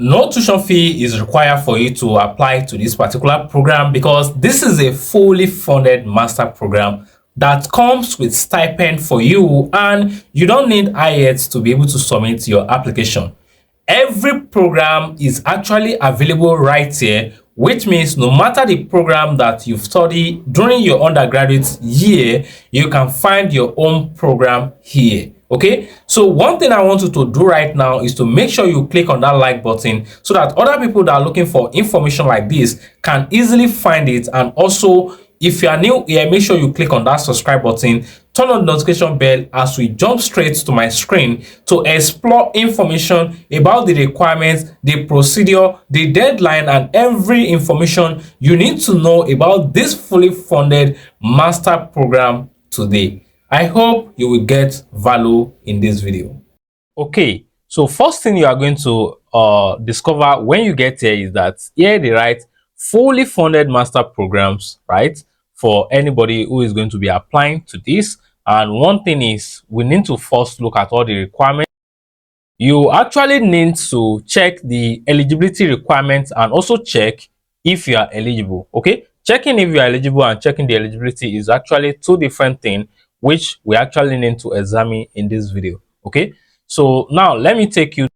No tuition fee is required for you to apply to this particular program because this is a fully funded master program that comes with stipend for you, and you don't need IELTS to be able to submit your application. Every program is actually available right here, which means no matter the program that you've studied during your undergraduate year, you can find your own program here. Okay, so one thing I want you to do right now is to make sure you click on that like button so that other people that are looking for information like this can easily find it. And also, if you are new here, make sure you click on that subscribe button, turn on the notification bell as we jump straight to my screen to explore information about the requirements, the procedure, the deadline, and every information you need to know about this fully funded master program today. I hope you will get value in this video. Okay, so first thing you are going to discover when you get here is that here they write fully funded master programs, right? For anybody who is going to be applying to this. And one thing is we need to first look at all the requirements. You actually need to check the eligibility requirements and also check if you are eligible. Okay, checking if you are eligible and checking the eligibility is actually two different things, which we actually need to examine in this video. Okay, so now let me take you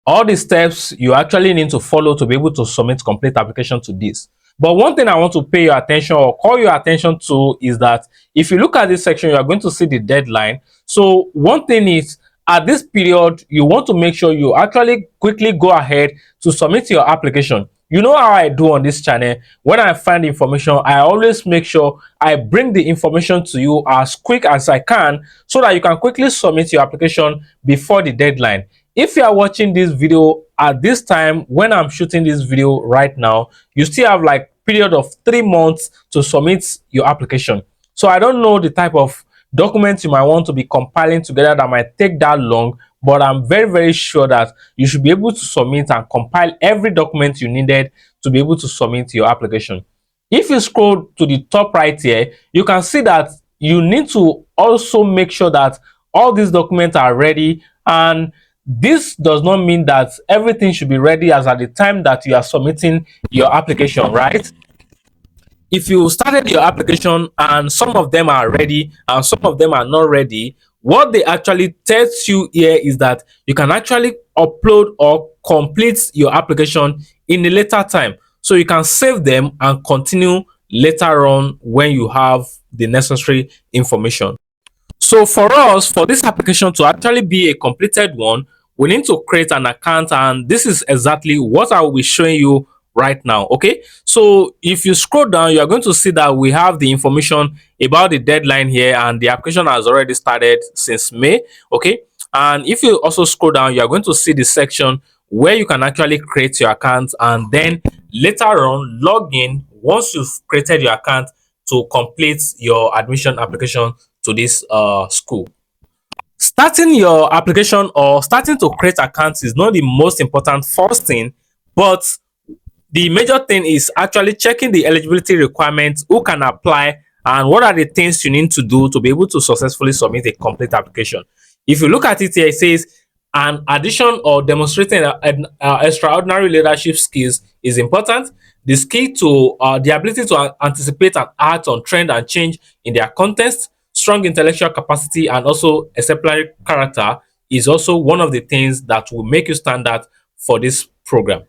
all the steps you actually need to follow to be able to submit complete application to this. But one thing I want to pay your attention or call your attention to is that if you look at this section, you are going to see the deadline. So one thing is, at this period, you want to make sure you actually quickly go ahead to submit your application. You know how I do on this channel. When I find information, I always make sure I bring the information to you as quick as I can so that you can quickly submit your application before the deadline. If you are watching this video at this time when I'm shooting this video right now, you still have like period of 3 months to submit your application. So I don't know the type of documents you might want to be compiling together that might take that long, but I'm very sure that you should be able to submit and compile every document you needed to be able to submit your application. If you scroll to the top right here, you can see that you need to also make sure that all these documents are ready, and this does not mean that everything should be ready as at the time that you are submitting your application, right? If you started your application and some of them are ready and some of them are not ready, what they actually tells you here is that you can actually upload or complete your application in a later time. So you can save them and continue later on when you have the necessary information. So for us, for this application to actually be a completed one, we need to create an account, and this is exactly what I will be showing you right now. Okay, so if you scroll down, you are going to see that we have the information about the deadline here, and the application has already started since May. Okay, and if you also scroll down, you are going to see the section where you can actually create your account and then later on log in once you've created your account to complete your admission application to this school. Starting your application or starting to create accounts is not the most important first thing, but the major thing is actually checking the eligibility requirements, who can apply, and what are the things you need to do to be able to successfully submit a complete application. If you look at it here, it says an addition or demonstrating extraordinary leadership skills is important. The skill to the ability to anticipate and act on trend and change in their context, strong intellectual capacity, and also exemplary character is also one of the things that will make you stand out for this program.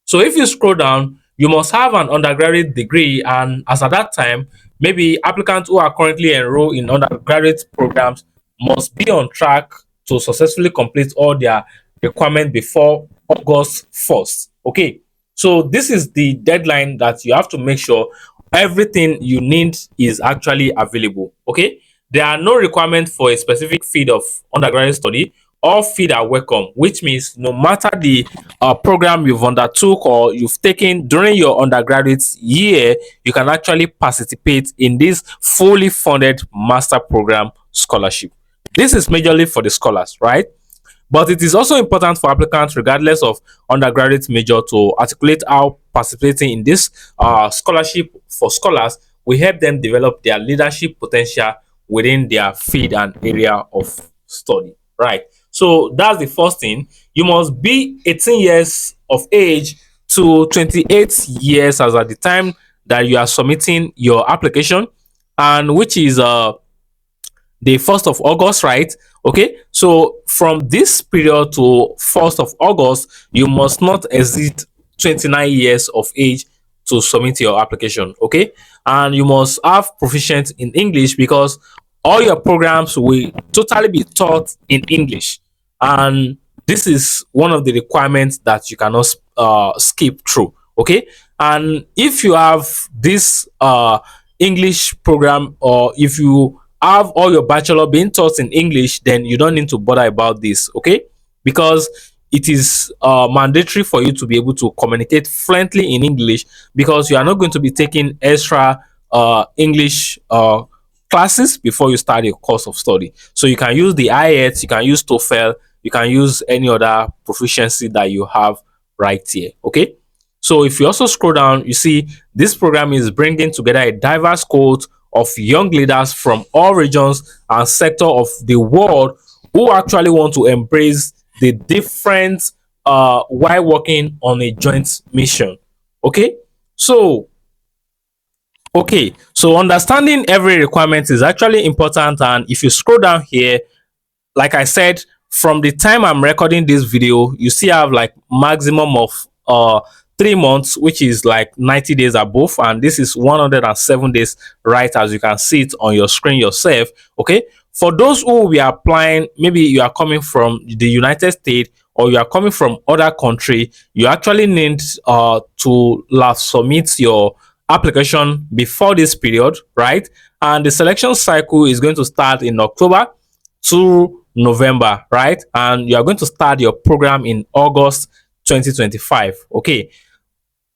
So if you scroll down, you must have an undergraduate degree, and as at that time, maybe applicants who are currently enrolled in undergraduate programs must be on track to successfully complete all their requirements before August 1st. Okay, so this is the deadline that you have to make sure everything you need is actually available. Okay, there are no requirements for a specific field of undergraduate study. All fields are welcome, which means no matter the program you've undertook or you've taken during your undergraduate year, you can actually participate in this fully funded master program scholarship. This is majorly for the scholars, right? But it is also important for applicants, regardless of undergraduate major, to articulate how participating in this scholarship for scholars will help them develop their leadership potential within their field and area of study, right? So that's the first thing. You must be 18 years of age to 28 years as at the time that you are submitting your application, and which is the 1st of August, right? Okay, so from this period to 1st of August, you must not exceed 29 years of age to submit your application. Okay, and you must have proficient in English because all your programs will totally be taught in English, and this is one of the requirements that you cannot skip through. Okay, and if you have this English program, or if you have all your bachelor being taught in English, then you don't need to bother about this. Okay, because it is mandatory for you to be able to communicate fluently in English, because you are not going to be taking extra English classes before you start your course of study. So you can use the IELTS, you can use TOEFL, you can use any other proficiency that you have right here. Okay, so if you also scroll down, you see this program is bringing together a diverse cohort of young leaders from all regions and sector of the world who actually want to embrace the different while working on a joint mission. Okay, so so understanding every requirement is actually important, and if you scroll down here, like I said, from the time I'm recording this video, you see I have like maximum of 3 months, which is like 90 days above, and this is 107 days, right, as you can see it on your screen yourself. Okay, for those who will be applying, maybe you are coming from the United States or you are coming from other country, you actually need to last submit your application before this period, right? And the selection cycle is going to start in October to November, right? And you are going to start your program in August 2025. Okay.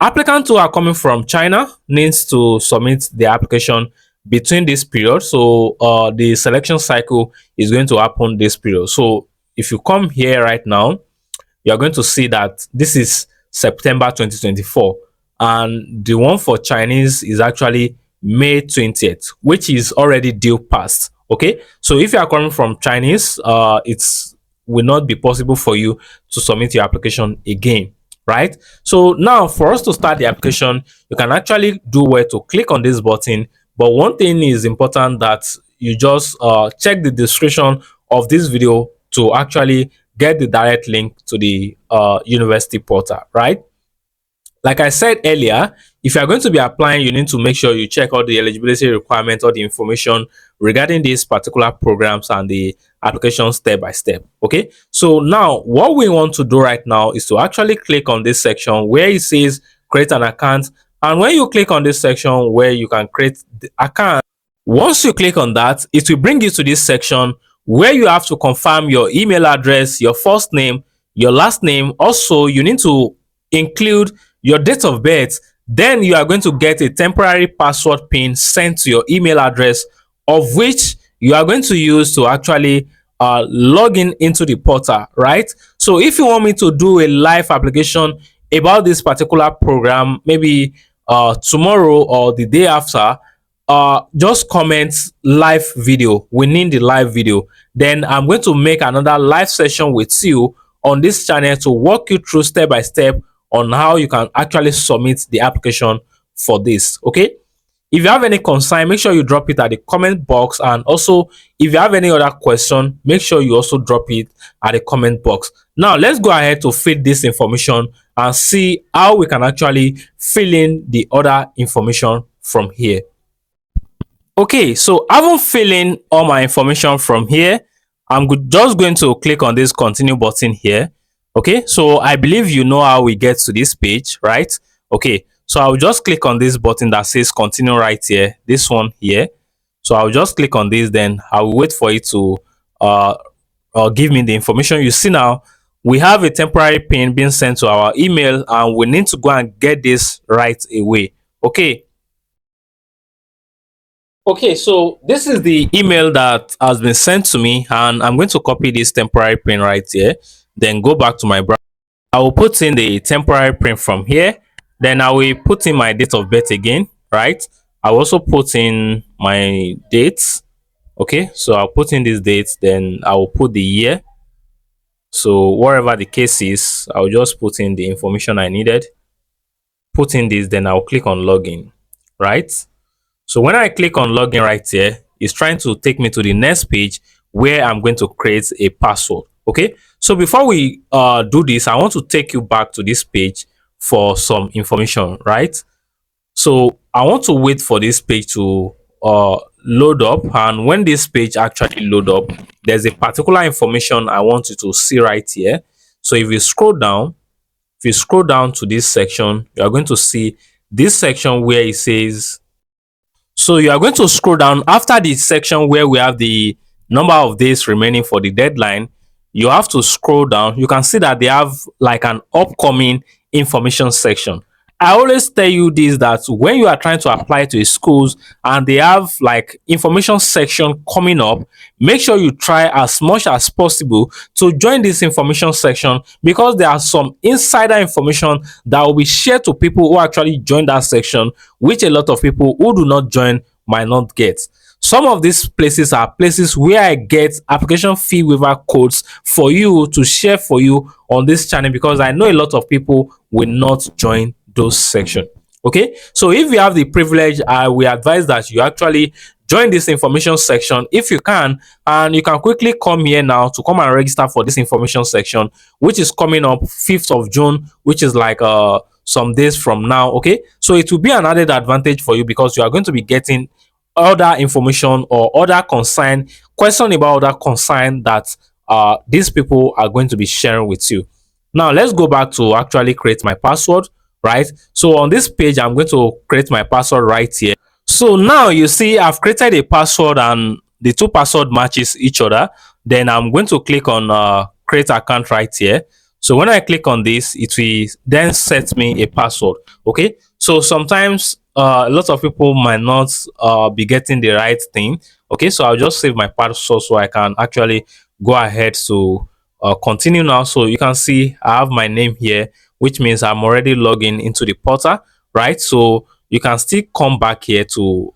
Applicants who are coming from China needs to submit their application between this period. So the selection cycle is going to happen this period. So if you come here right now, you're going to see that this is September 2024, and the one for Chinese is actually May 20th, which is already due past. Okay, so if you are coming from Chinese, it's will not be possible for you to submit your application again, right? So now for us to start the application, you can actually do where to click on this button, but one thing is important, that you just check the description of this video to actually get the direct link to the university portal, right? Like I said earlier, if you are going to be applying, you need to make sure you check all the eligibility requirements, all the information regarding these particular programs and the application step by step. Okay, so now what we want to do right now is to actually click on this section where it says create an account. And when you click on this section where you can create the account, once you click on that, it will bring you to this section where you have to confirm your email address, your first name, your last name. Also, you need to include your date of birth. Then you are going to get a temporary password pin sent to your email address, of which you are going to use to actually log in into the portal, right? So if you want me to do a live application about this particular program, maybe tomorrow or the day after, just comment live video. We need the live video. Then I'm going to make another live session with you on this channel to walk you through step by step on how you can actually submit the application for this. Okay, if you have any concern, make sure you drop it at the comment box, and also if you have any other question, make sure you also drop it at the comment box. Now let's go ahead to fill this information and see how we can actually fill in the other information from here. Okay, so having fill in all my information from here, I'm just going to click on this continue button here. Okay, so I believe you know how we get to this page, right? Okay, so I'll just click on this button that says continue right here, this one here. So I'll just click on this, then I'll wait for it to give me the information. You see now, we have a temporary pin being sent to our email, and we need to go and get this right away. Okay. Okay, so this is the email that has been sent to me, and I'm going to copy this temporary print right here, then go back to my browser. I will put in the temporary print from here, then I will put in my date of birth again, right? I will also put in my dates. Okay, so I'll put in these dates, then I will put the year. So whatever the case is, I'll just put in the information I needed, put in this, then I'll click on login, right? So when I click on login right here, it's trying to take me to the next page where I'm going to create a password. Okay, so before we do this, I want to take you back to this page for some information, right? So I want to wait for this page to load up, and when this page actually load up, there's a particular information I want you to see right here. So if you scroll down, if you scroll down to this section, you are going to see this section where it says, so you are going to scroll down after the section where we have the number of days remaining for the deadline. You have to scroll down. You can see that they have like an upcoming information section. I always tell you this, that when you are trying to apply to schools and they have like information section coming up, make sure you try as much as possible to join this information section, because there are some insider information that will be shared to people who actually join that section, which a lot of people who do not join might not get. Some of these places are places where I get application fee waiver codes for you to share for you on this channel, because I know a lot of people will not join those sections. Okay, so if you have the privilege, I will advise that you actually join this information section if you can, and you can quickly come here now to come and register for this information section, which is coming up 5th of June, which is like some days from now. Okay, so it will be an added advantage for you, because you are going to be getting other information or other concern, question about other concern that these people are going to be sharing with you. Now let's go back to actually create my password, right? So on this page, I'm going to create my password right here. So now you see I've created a password and the two password matches each other. Then I'm going to click on create account right here. So when I click on this, it will then set me a password. Okay, so sometimes a lot of people might not be getting the right thing. Okay, so I'll just save my password so I can actually go ahead to continue now. So you can see I have my name here, which means I'm already logging into the portal, right? So you can still come back here to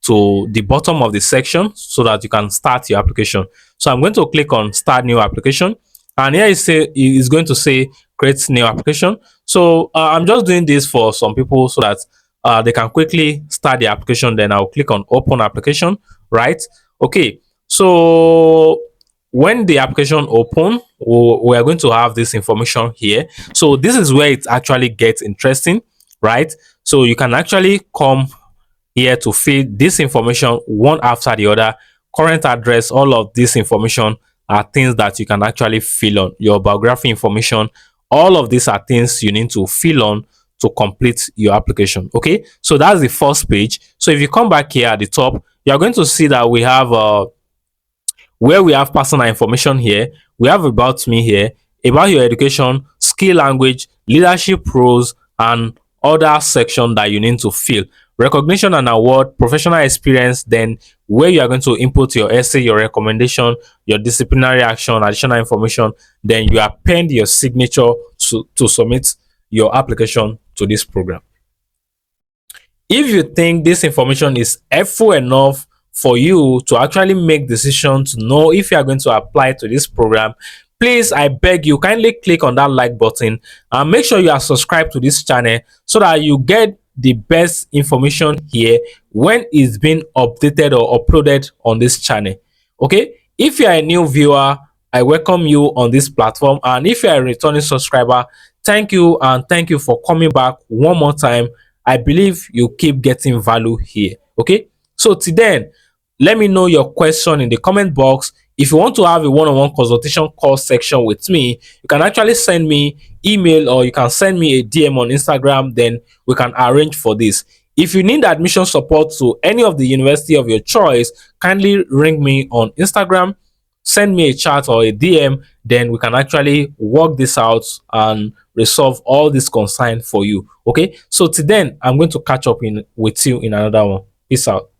the bottom of the section so that you can start your application. So I'm going to click on start new application, and here it's going to say create new application. So I'm just doing this for some people so that they can quickly start the application. Then I'll click on open application, right? Okay, so when the application open, we are going to have this information here. So this is where it actually gets interesting, right? So you can actually come here to fill this information one after the other. Current address, all of this information are things that you can actually fill on. Your biography information, all of these are things you need to fill on to complete your application. Okay, so that's the first page. So if you come back here at the top, you're going to see that we have where we have personal information here. We have about me here, about your education, skill language, leadership roles, and other section that you need to fill. Recognition and award, professional experience, then where you are going to input your essay, your recommendation, your disciplinary action, additional information, then you append your signature to submit your application to this program. If you think this information is helpful enough for you to actually make decisions to know if you are going to apply to this program, please, I beg you, kindly click on that like button and make sure you are subscribed to this channel so that you get the best information here when it's been updated or uploaded on this channel. Okay, if you are a new viewer, I welcome you on this platform, and if you are a returning subscriber, thank you, and thank you for coming back one more time. I believe you keep getting value here. Okay, so till then, let me know your question in the comment box. If you want to have a one-on-one consultation call section with me, you can actually send me email, or you can send me a DM on Instagram, then we can arrange for this. If you need admission support to any of the university of your choice, kindly ring me on Instagram, send me a chat or a DM, then we can actually work this out and resolve all this concern for you. Okay, so till then, I'm going to catch up with you in another one. Peace out.